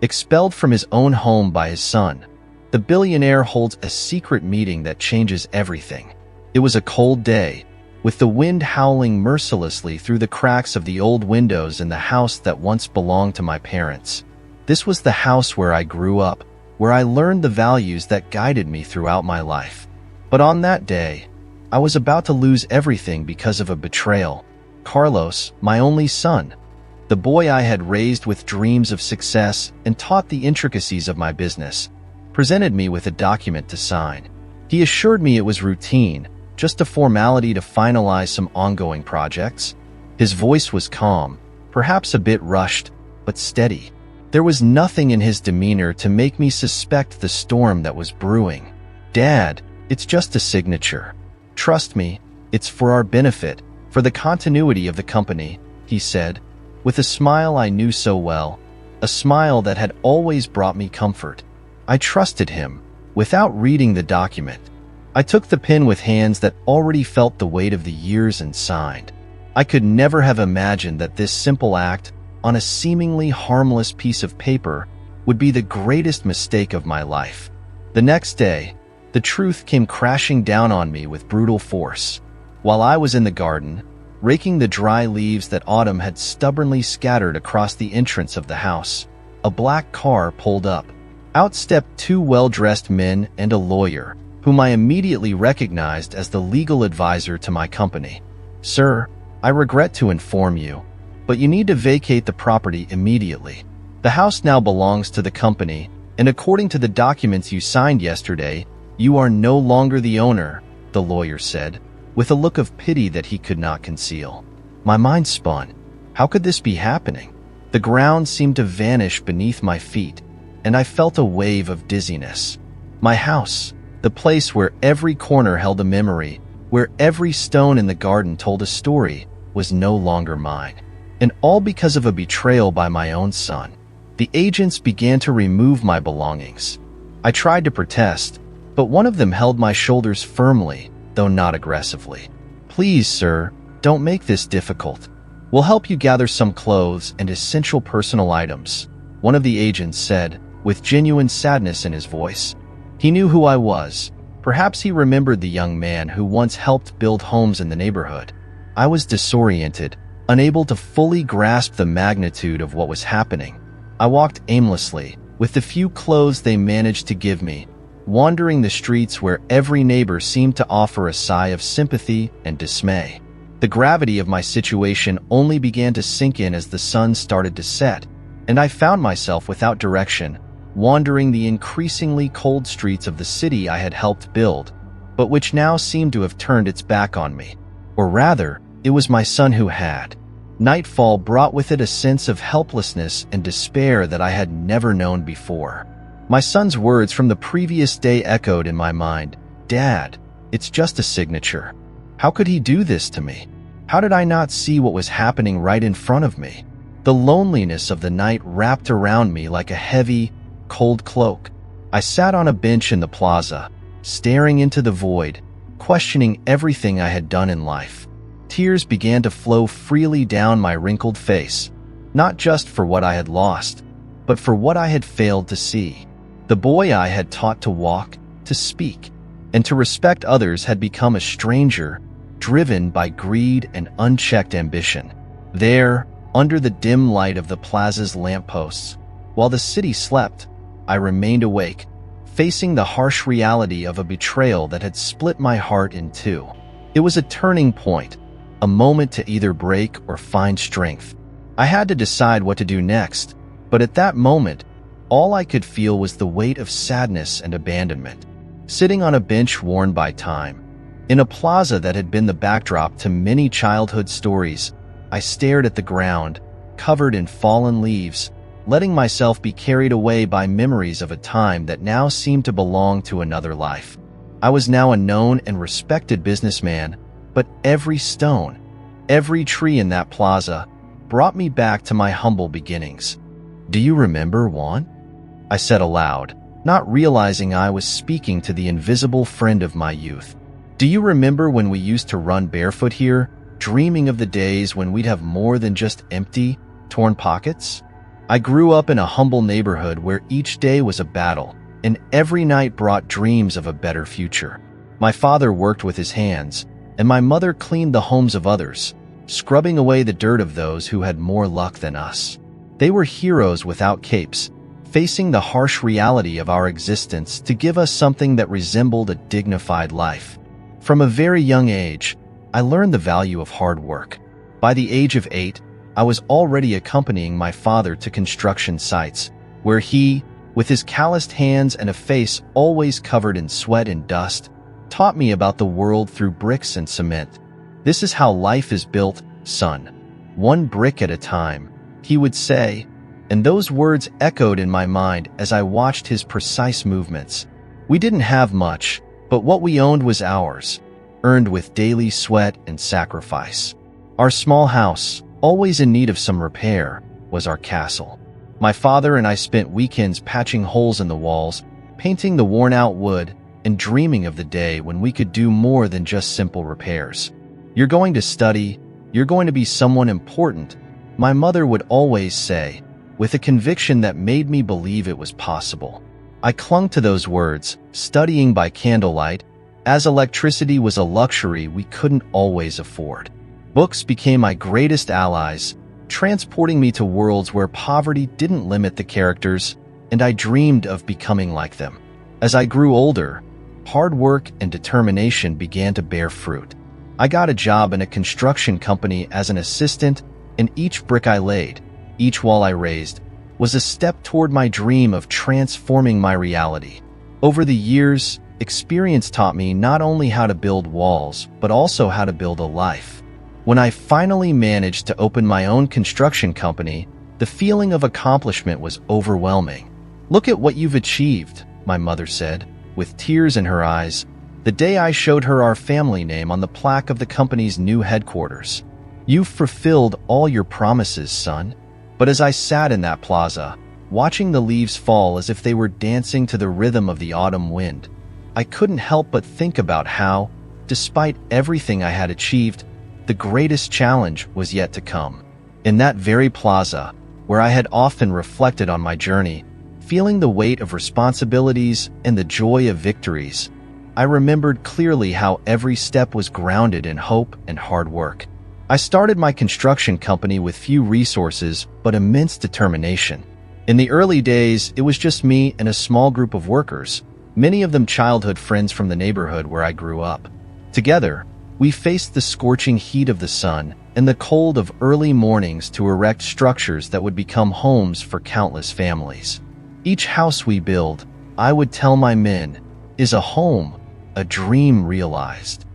expelled from his own home by his son. The billionaire holds a secret meeting that changes everything. It was a cold day, with the wind howling mercilessly through the cracks of the old windows in the house that once belonged to my parents. This was the house where I grew up, where I learned the values that guided me throughout my life. But on that day, I was about to lose everything because of a betrayal. Carlos, my only son, the boy I had raised with dreams of success and taught the intricacies of my business, presented me with a document to sign. He assured me it was routine, just a formality to finalize some ongoing projects. His voice was calm, perhaps a bit rushed, but steady. There was nothing in his demeanor to make me suspect the storm that was brewing. "Dad, it's just a signature. Trust me, it's for our benefit, for the continuity of the company," he said, with a smile I knew so well, a smile that had always brought me comfort. I trusted him, without reading the document. I took the pen with hands that already felt the weight of the years and signed. I could never have imagined that this simple act, on a seemingly harmless piece of paper, would be the greatest mistake of my life. The next day, the truth came crashing down on me with brutal force. While I was in the garden, raking the dry leaves that autumn had stubbornly scattered across the entrance of the house, a black car pulled up. Out stepped two well-dressed men and a lawyer, whom I immediately recognized as the legal advisor to my company. "Sir, I regret to inform you, but you need to vacate the property immediately. The house now belongs to the company, and according to the documents you signed yesterday, you are no longer the owner," the lawyer said, with a look of pity that he could not conceal. My mind spun. How could this be happening? The ground seemed to vanish beneath my feet, and I felt a wave of dizziness. My house, the place where every corner held a memory, where every stone in the garden told a story, was no longer mine. And all because of a betrayal by my own son. The agents began to remove my belongings. I tried to protest, but one of them held my shoulders firmly, though not aggressively. "Please, sir, don't make this difficult. We'll help you gather some clothes and essential personal items," one of the agents said, with genuine sadness in his voice. He knew who I was. Perhaps he remembered the young man who once helped build homes in the neighborhood. I was disoriented, unable to fully grasp the magnitude of what was happening. I walked aimlessly, with the few clothes they managed to give me, wandering the streets where every neighbor seemed to offer a sigh of sympathy and dismay. The gravity of my situation only began to sink in as the sun started to set, and I found myself without direction, wandering the increasingly cold streets of the city I had helped build, but which now seemed to have turned its back on me. Or rather, it was my son who had. Nightfall brought with it a sense of helplessness and despair that I had never known before. My son's words from the previous day echoed in my mind. "Dad, it's just a signature. How could he do this to me? How did I not see what was happening right in front of me?" The loneliness of the night wrapped around me like a heavy, cold cloak. I sat on a bench in the plaza, staring into the void, questioning everything I had done in life. Tears began to flow freely down my wrinkled face, not just for what I had lost, but for what I had failed to see. The boy I had taught to walk, to speak, and to respect others had become a stranger, driven by greed and unchecked ambition. There, under the dim light of the plaza's lampposts, while the city slept, I remained awake, facing the harsh reality of a betrayal that had split my heart in two. It was a turning point, a moment to either break or find strength. I had to decide what to do next, but at that moment, all I could feel was the weight of sadness and abandonment. Sitting on a bench worn by time, in a plaza that had been the backdrop to many childhood stories, I stared at the ground, covered in fallen leaves, letting myself be carried away by memories of a time that now seemed to belong to another life. I was now a known and respected businessman, but every stone, every tree in that plaza brought me back to my humble beginnings. "Do you remember, Juan?" I said aloud, not realizing I was speaking to the invisible friend of my youth. "Do you remember when we used to run barefoot here, dreaming of the days when we'd have more than just empty, torn pockets?" I grew up in a humble neighborhood where each day was a battle, and every night brought dreams of a better future. My father worked with his hands, and my mother cleaned the homes of others, scrubbing away the dirt of those who had more luck than us. They were heroes without capes, facing the harsh reality of our existence to give us something that resembled a dignified life. From a very young age, I learned the value of hard work. By the age of 8, I was already accompanying my father to construction sites, where he, with his calloused hands and a face always covered in sweat and dust, taught me about the world through bricks and cement. "This is how life is built, son. One brick at a time," he would say, and those words echoed in my mind as I watched his precise movements. We didn't have much, but what we owned was ours, earned with daily sweat and sacrifice. Our small house, always in need of some repair, was our castle. My father and I spent weekends patching holes in the walls, painting the worn-out wood, and dreaming of the day when we could do more than just simple repairs. "You're going to study, you're going to be someone important," my mother would always say, with a conviction that made me believe it was possible. I clung to those words, studying by candlelight, as electricity was a luxury we couldn't always afford. Books became my greatest allies, transporting me to worlds where poverty didn't limit the characters, and I dreamed of becoming like them. As I grew older, hard work and determination began to bear fruit. I got a job in a construction company as an assistant, and each brick I laid, each wall I raised, was a step toward my dream of transforming my reality. Over the years, experience taught me not only how to build walls, but also how to build a life. When I finally managed to open my own construction company, the feeling of accomplishment was overwhelming. "Look at what you've achieved," my mother said, with tears in her eyes, the day I showed her our family name on the plaque of the company's new headquarters. "You've fulfilled all your promises, son." But as I sat in that plaza, watching the leaves fall as if they were dancing to the rhythm of the autumn wind, I couldn't help but think about how, despite everything I had achieved, the greatest challenge was yet to come. In that very plaza, where I had often reflected on my journey, feeling the weight of responsibilities and the joy of victories, I remembered clearly how every step was grounded in hope and hard work. I started my construction company with few resources but immense determination. In the early days, it was just me and a small group of workers, many of them childhood friends from the neighborhood where I grew up. Together, we faced the scorching heat of the sun and the cold of early mornings to erect structures that would become homes for countless families. Each house we build, I would tell my men, is a home, a dream realized.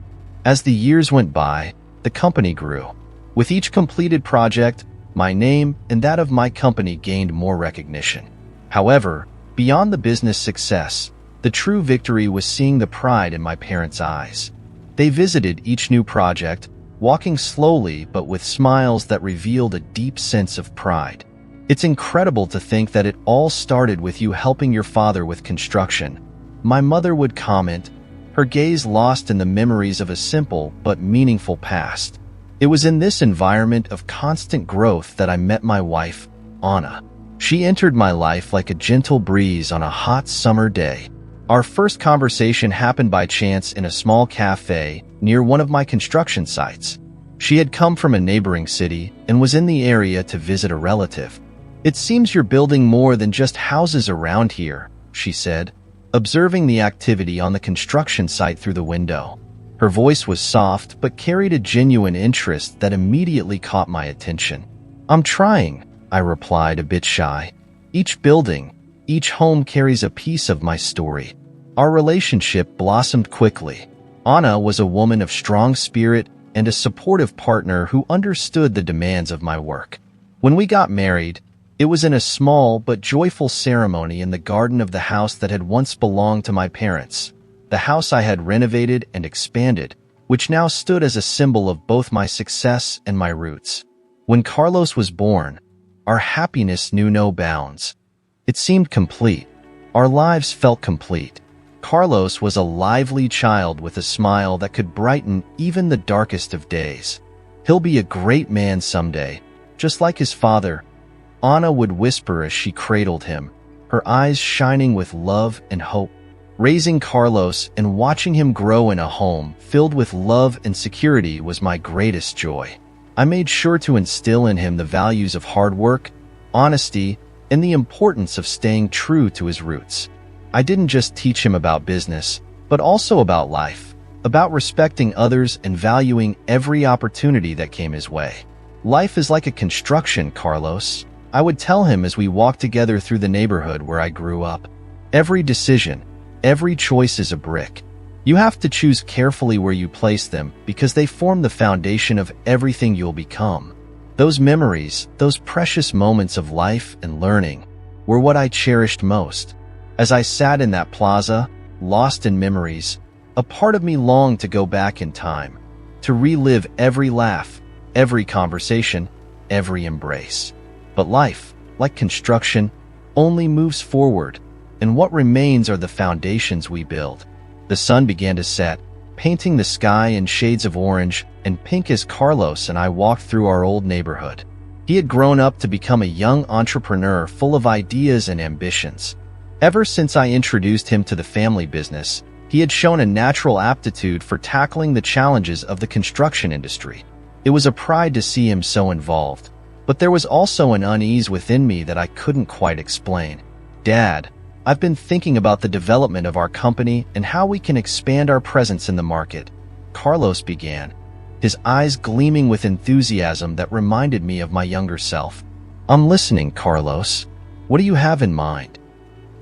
As the years went by, the company grew. With each completed project, my name and that of my company gained more recognition. However, beyond the business success, the true victory was seeing the pride in my parents' eyes. They visited each new project, walking slowly but with smiles that revealed a deep sense of pride. "It's incredible to think that it all started with you helping your father with construction," my mother would comment, her gaze lost in the memories of a simple but meaningful past. It was in this environment of constant growth that I met my wife, Anna. She entered my life like a gentle breeze on a hot summer day. Our first conversation happened by chance in a small cafe near one of my construction sites. She had come from a neighboring city and was in the area to visit a relative. "It seems you're building more than just houses around here," she said, observing the activity on the construction site through the window. Her voice was soft but carried a genuine interest that immediately caught my attention. "I'm trying," I replied, a bit shy. "Each building, each home carries a piece of my story." Our relationship blossomed quickly. Anna was a woman of strong spirit and a supportive partner who understood the demands of my work. When we got married, it was in a small but joyful ceremony in the garden of the house that had once belonged to my parents, the house I had renovated and expanded, which now stood as a symbol of both my success and my roots. When Carlos was born, our happiness knew no bounds. It seemed complete. Our lives felt complete. Carlos was a lively child with a smile that could brighten even the darkest of days. "He'll be a great man someday, just like his father," Anna would whisper as she cradled him, her eyes shining with love and hope. Raising Carlos and watching him grow in a home filled with love and security was my greatest joy. I made sure to instill in him the values of hard work, honesty, and the importance of staying true to his roots. I didn't just teach him about business, but also about life, about respecting others and valuing every opportunity that came his way. Life is like a construction, Carlos, I would tell him as we walked together through the neighborhood where I grew up. Every decision, every choice is a brick. You have to choose carefully where you place them because they form the foundation of everything you'll become. Those memories, those precious moments of life and learning, were what I cherished most. As I sat in that plaza, lost in memories, a part of me longed to go back in time, to relive every laugh, every conversation, every embrace. But life, like construction, only moves forward, and what remains are the foundations we build. The sun began to set, painting the sky in shades of orange and pink as Carlos and I walked through our old neighborhood. He had grown up to become a young entrepreneur full of ideas and ambitions. Ever since I introduced him to the family business, he had shown a natural aptitude for tackling the challenges of the construction industry. It was a pride to see him so involved, but there was also an unease within me that I couldn't quite explain. Dad, I've been thinking about the development of our company and how we can expand our presence in the market, Carlos began, his eyes gleaming with enthusiasm that reminded me of my younger self. I'm listening, Carlos. What do you have in mind?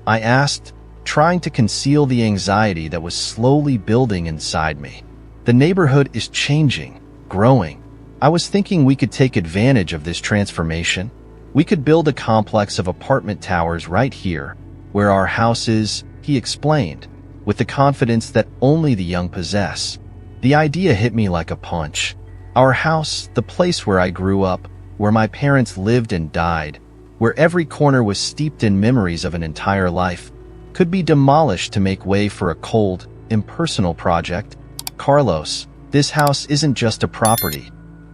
I asked, trying to conceal the anxiety that was slowly building inside me. The neighborhood is changing, growing. I was thinking we could take advantage of this transformation. We could build a complex of apartment towers right here, where our house is, he explained, with the confidence that only the young possess. The idea hit me like a punch. Our house, the place where I grew up, where my parents lived and died, where every corner was steeped in memories of an entire life, could be demolished to make way for a cold, impersonal project. Carlos, this house isn't just a property.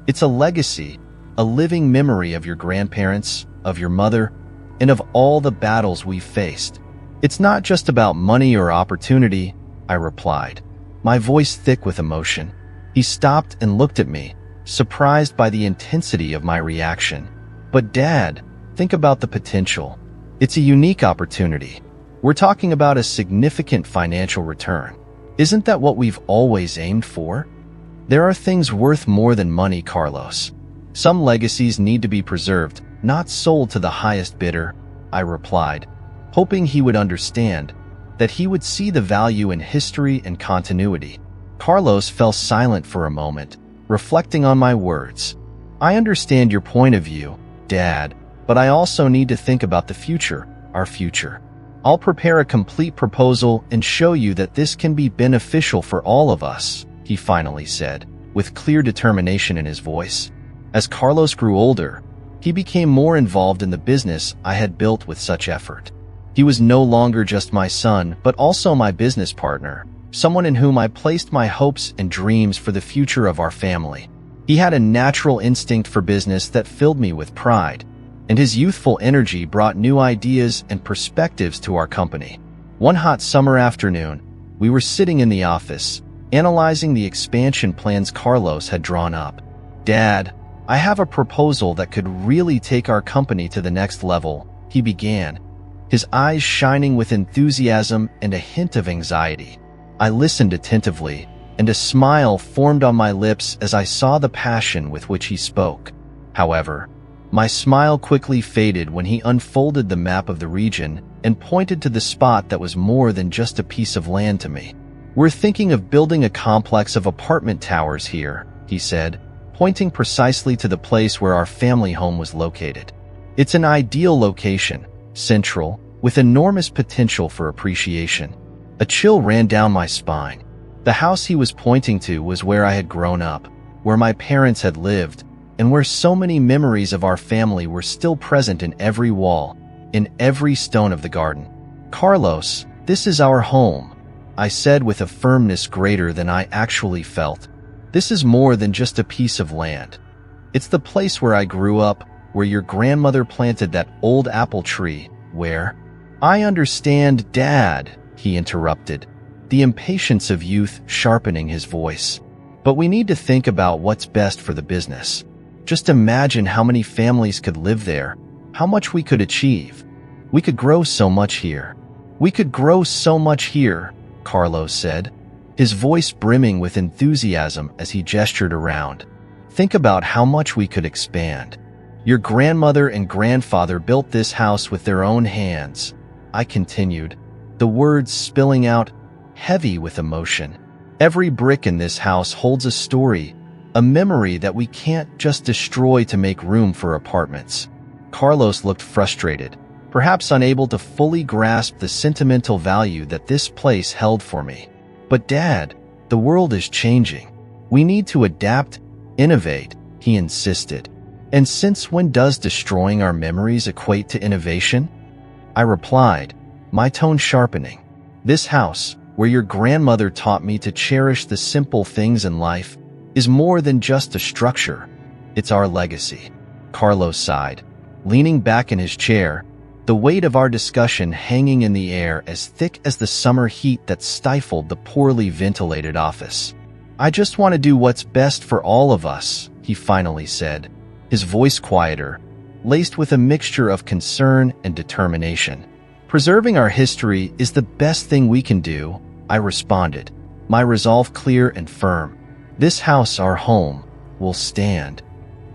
It's a legacy, a living memory of your grandparents, of your mother, and of all the battles we've faced. It's not just about money or opportunity, I replied, my voice thick with emotion. He stopped and looked at me, surprised by the intensity of my reaction. But Dad, think about the potential. It's a unique opportunity. We're talking about a significant financial return. Isn't that what we've always aimed for? There are things worth more than money, Carlos. Some legacies need to be preserved, not sold to the highest bidder, I replied, hoping he would understand, that he would see the value in history and continuity. Carlos fell silent for a moment, reflecting on my words. I understand your point of view, Dad, but I also need to think about the future, our future. I'll prepare a complete proposal and show you that this can be beneficial for all of us, he finally said, with clear determination in his voice. As Carlos grew older, he became more involved in the business I had built with such effort. He was no longer just my son, but also my business partner, someone in whom I placed my hopes and dreams for the future of our family. He had a natural instinct for business that filled me with pride, and his youthful energy brought new ideas and perspectives to our company. One hot summer afternoon, we were sitting in the office, analyzing the expansion plans Carlos had drawn up. Dad, I have a proposal that could really take our company to the next level, he began, his eyes shining with enthusiasm and a hint of anxiety. I listened attentively, and a smile formed on my lips as I saw the passion with which he spoke. However, my smile quickly faded when he unfolded the map of the region and pointed to the spot that was more than just a piece of land to me. We're thinking of building a complex of apartment towers here, he said, pointing precisely to the place where our family home was located. It's an ideal location, central, with enormous potential for appreciation. A chill ran down my spine. The house he was pointing to was where I had grown up, where my parents had lived, and where so many memories of our family were still present in every wall, in every stone of the garden. Carlos, this is our home, I said with a firmness greater than I actually felt. This is more than just a piece of land. It's the place where I grew up, where your grandmother planted that old apple tree, where—" "I understand, Dad," he interrupted, the impatience of youth sharpening his voice. "But we need to think about what's best for the business. Just imagine how many families could live there, how much we could achieve. We could grow so much here." "We could grow so much here," Carlos said, his voice brimming with enthusiasm as he gestured around. "Think about how much we could expand. Your grandmother and grandfather built this house with their own hands," I continued, the words spilling out, heavy with emotion. "Every brick in this house holds a story, a memory that we can't just destroy to make room for apartments." Carlos looked frustrated, perhaps unable to fully grasp the sentimental value that this place held for me. "But Dad, the world is changing. We need to adapt, innovate," he insisted. "And since when does destroying our memories equate to innovation?" I replied, my tone sharpening. "This house, where your grandmother taught me to cherish the simple things in life, is more than just a structure. It's our legacy." Carlos sighed, leaning back in his chair, the weight of our discussion hanging in the air as thick as the summer heat that stifled the poorly ventilated office. "I just want to do what's best for all of us," he finally said, his voice quieter, laced with a mixture of concern and determination. "Preserving our history is the best thing we can do," I responded, my resolve clear and firm. "This house, our home, will stand."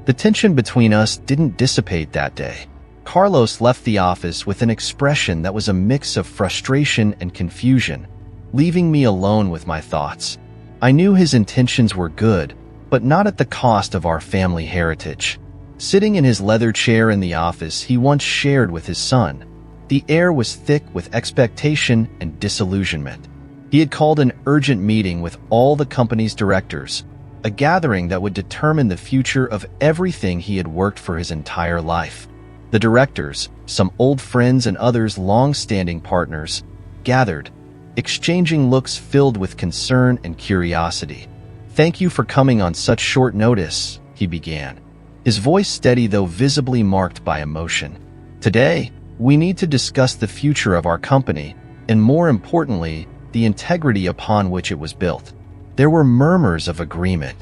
The tension between us didn't dissipate that day. Carlos left the office with an expression that was a mix of frustration and confusion, leaving me alone with my thoughts. I knew his intentions were good, but not at the cost of our family heritage. Sitting in his leather chair in the office he once shared with his son, the air was thick with expectation and disillusionment. He had called an urgent meeting with all the company's directors, a gathering that would determine the future of everything he had worked for his entire life. The directors, some old friends and others long-standing partners, gathered, exchanging looks filled with concern and curiosity. "Thank you for coming on such short notice," he began, his voice steady though visibly marked by emotion. "Today, we need to discuss the future of our company, and more importantly, the integrity upon which it was built." There were murmurs of agreement.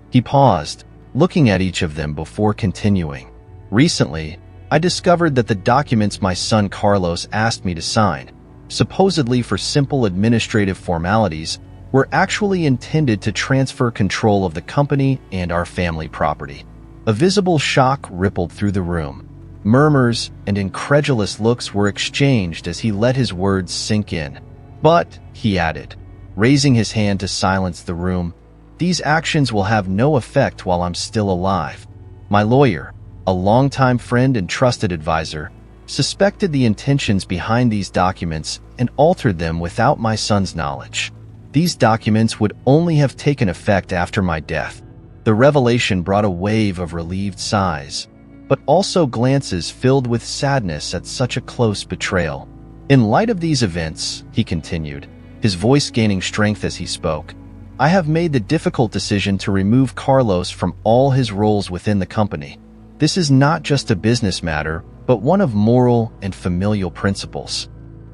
He paused, looking at each of them before continuing. "Recently, I discovered that the documents my son Carlos asked me to sign, supposedly for simple administrative formalities, were actually intended to transfer control of the company and our family property." A visible shock rippled through the room. Murmurs and incredulous looks were exchanged as he let his words sink in. "But," he added, raising his hand to silence the room, "these actions will have no effect while I'm still alive." My lawyer, a longtime friend and trusted advisor, suspected the intentions behind these documents and altered them without my son's knowledge. These documents would only have taken effect after my death. The revelation brought a wave of relieved sighs, but also glances filled with sadness at such a close betrayal. "In light of these events," he continued, his voice gaining strength as he spoke, "I have made the difficult decision to remove Carlos from all his roles within the company. This is not just a business matter, but one of moral and familial principles."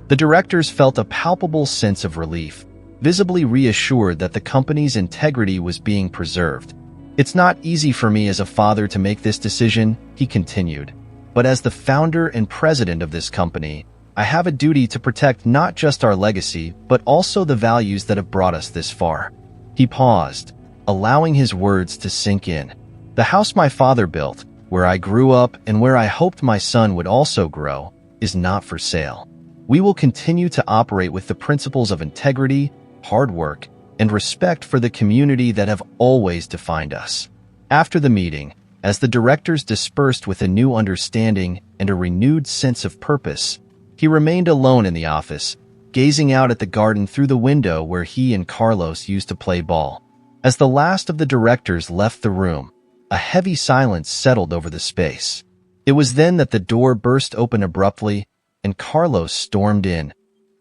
The directors felt a palpable sense of relief, visibly reassured that the company's integrity was being preserved. "It's not easy for me as a father to make this decision," he continued, "but as the founder and president of this company, I have a duty to protect not just our legacy, but also the values that have brought us this far." He paused, allowing his words to sink in. "The house my father built, where I grew up and where I hoped my son would also grow, is not for sale. We will continue to operate with the principles of integrity, hard work, and respect for the community that have always defined us." After the meeting, as the directors dispersed with a new understanding and a renewed sense of purpose, he remained alone in the office, gazing out at the garden through the window where he and Carlos used to play ball. As the last of the directors left the room, a heavy silence settled over the space. It was then that the door burst open abruptly, and Carlos stormed in,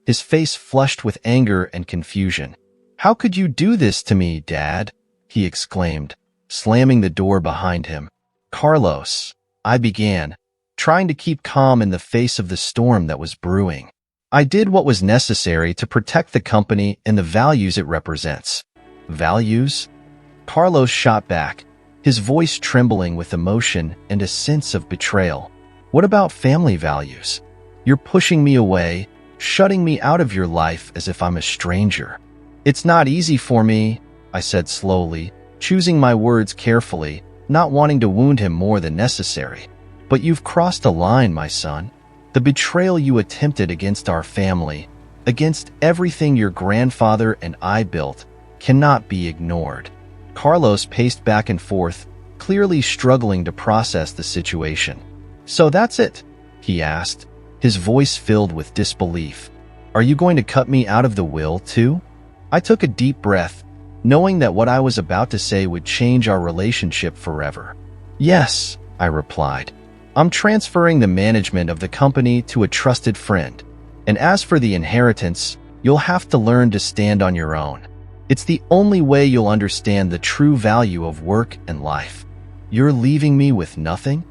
his face flushed with anger and confusion. "How could you do this to me, Dad?" he exclaimed, slamming the door behind him. "Carlos," I began, trying to keep calm in the face of the storm that was brewing. I did what was necessary to protect the company and the values it represents. Values? Carlos shot back, his voice trembling with emotion and a sense of betrayal. What about family values? You're pushing me away, shutting me out of your life as if I'm a stranger. It's not easy for me, I said slowly, choosing my words carefully, not wanting to wound him more than necessary. But you've crossed a line, my son. The betrayal you attempted against our family, against everything your grandfather and I built, cannot be ignored. Carlos paced back and forth, clearly struggling to process the situation. So that's it? He asked, his voice filled with disbelief. Are you going to cut me out of the will, too? I took a deep breath, knowing that what I was about to say would change our relationship forever. Yes, I replied. I'm transferring the management of the company to a trusted friend. And as for the inheritance, you'll have to learn to stand on your own. It's the only way you'll understand the true value of work and life. You're leaving me with nothing?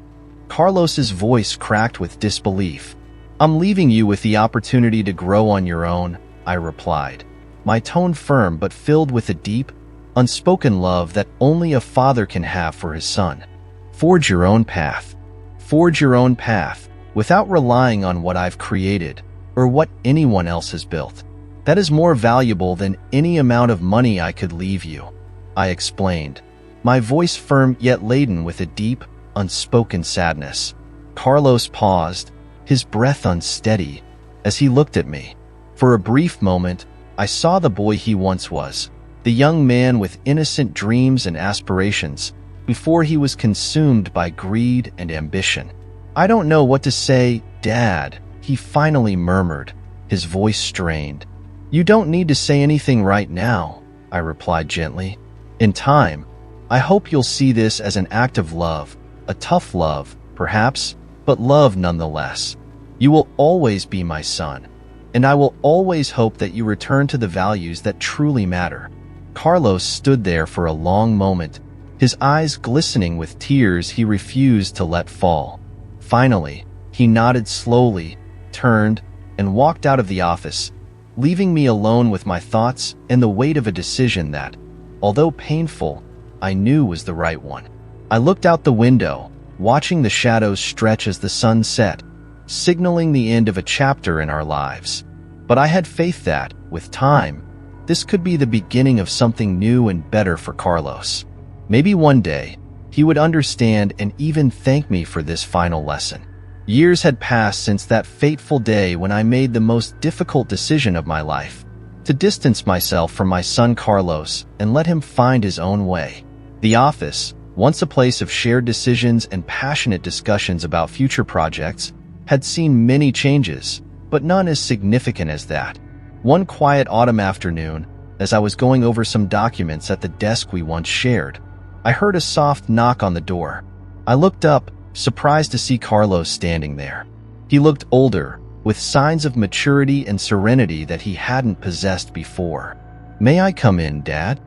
Carlos's voice cracked with disbelief. I'm leaving you with the opportunity to grow on your own, I replied, my tone firm but filled with a deep, unspoken love that only a father can have for his son. Forge your own path. Forge your own path, without relying on what I've created or what anyone else has built. That is more valuable than any amount of money I could leave you, I explained, my voice firm yet laden with a deep, unspoken sadness. Carlos paused, his breath unsteady, as he looked at me. For a brief moment, I saw the boy he once was, the young man with innocent dreams and aspirations, before he was consumed by greed and ambition. I don't know what to say, Dad, he finally murmured, his voice strained. You don't need to say anything right now, I replied gently. In time, I hope you'll see this as an act of love, a tough love, perhaps, but love nonetheless. You will always be my son, and I will always hope that you return to the values that truly matter. Carlos stood there for a long moment, his eyes glistening with tears he refused to let fall. Finally, he nodded slowly, turned, and walked out of the office, leaving me alone with my thoughts and the weight of a decision that, although painful, I knew was the right one. I looked out the window, watching the shadows stretch as the sun set, signaling the end of a chapter in our lives. But I had faith that, with time, this could be the beginning of something new and better for Carlos. Maybe one day, he would understand and even thank me for this final lesson. Years had passed since that fateful day when I made the most difficult decision of my life, to distance myself from my son Carlos and let him find his own way. The office, once a place of shared decisions and passionate discussions about future projects, had seen many changes, but none as significant as that. One quiet autumn afternoon, as I was going over some documents at the desk we once shared, I heard a soft knock on the door. I looked up, surprised to see Carlos standing there. He looked older, with signs of maturity and serenity that he hadn't possessed before. May I come in, Dad?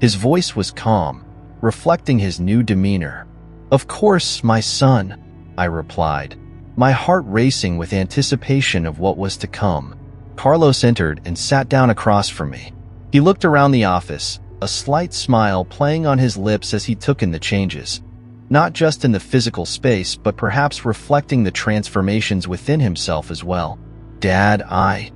His voice was calm, reflecting his new demeanor. Of course, my son, I replied, my heart racing with anticipation of what was to come. Carlos entered and sat down across from me. He looked around the office, a slight smile playing on his lips as he took in the changes, not just in the physical space, but perhaps reflecting the transformations within himself as well. Dad, I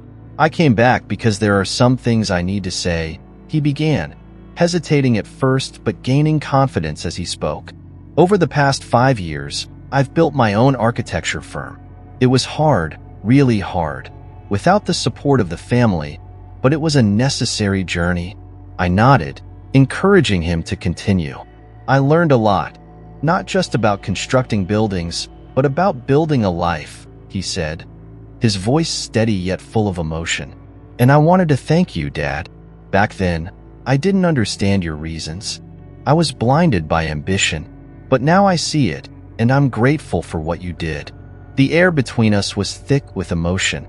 came back because there are some things I need to say, he began, hesitating at first but gaining confidence as he spoke. Over the past 5 years, I've built my own architecture firm. It was hard, really hard, without the support of the family, but it was a necessary journey. I nodded, encouraging him to continue. I learned a lot, not just about constructing buildings, but about building a life, he said, his voice steady yet full of emotion. And I wanted to thank you, Dad. Back then, I didn't understand your reasons. I was blinded by ambition, but now I see it, and I'm grateful for what you did. The air between us was thick with emotion,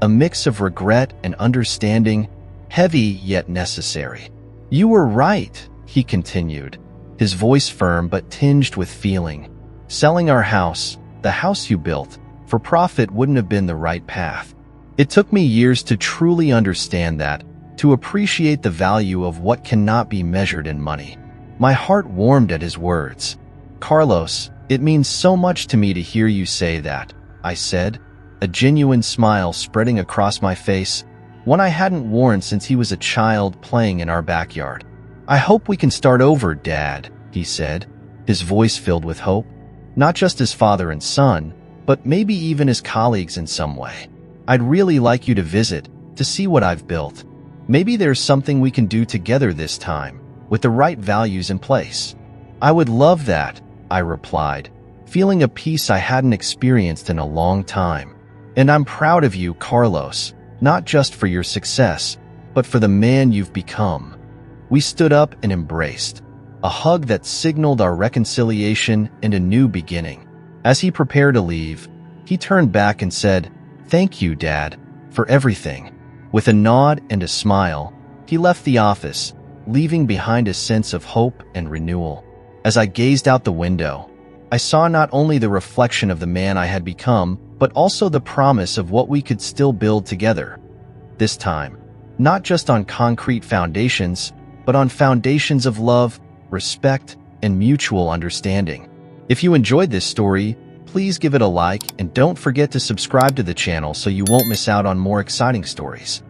a mix of regret and understanding, heavy yet necessary. You were right, he continued, his voice firm but tinged with feeling. Selling our house, the house you built, for profit wouldn't have been the right path. It took me years to truly understand that, to appreciate the value of what cannot be measured in money. My heart warmed at his words. "Carlos, it means so much to me to hear you say that," I said, a genuine smile spreading across my face, one I hadn't worn since he was a child playing in our backyard. "I hope we can start over, Dad," he said, his voice filled with hope. "Not just as father and son, but maybe even as colleagues in some way. I'd really like you to visit, to see what I've built. Maybe there's something we can do together this time, with the right values in place." "I would love that," I replied, feeling a peace I hadn't experienced in a long time. "And I'm proud of you, Carlos, not just for your success, but for the man you've become." We stood up and embraced, a hug that signaled our reconciliation and a new beginning. As he prepared to leave, he turned back and said, "Thank you, Dad, for everything." With a nod and a smile, he left the office, leaving behind a sense of hope and renewal. As I gazed out the window, I saw not only the reflection of the man I had become, but also the promise of what we could still build together. This time, not just on concrete foundations, but on foundations of love, respect, and mutual understanding. If you enjoyed this story, please give it a like and don't forget to subscribe to the channel so you won't miss out on more exciting stories.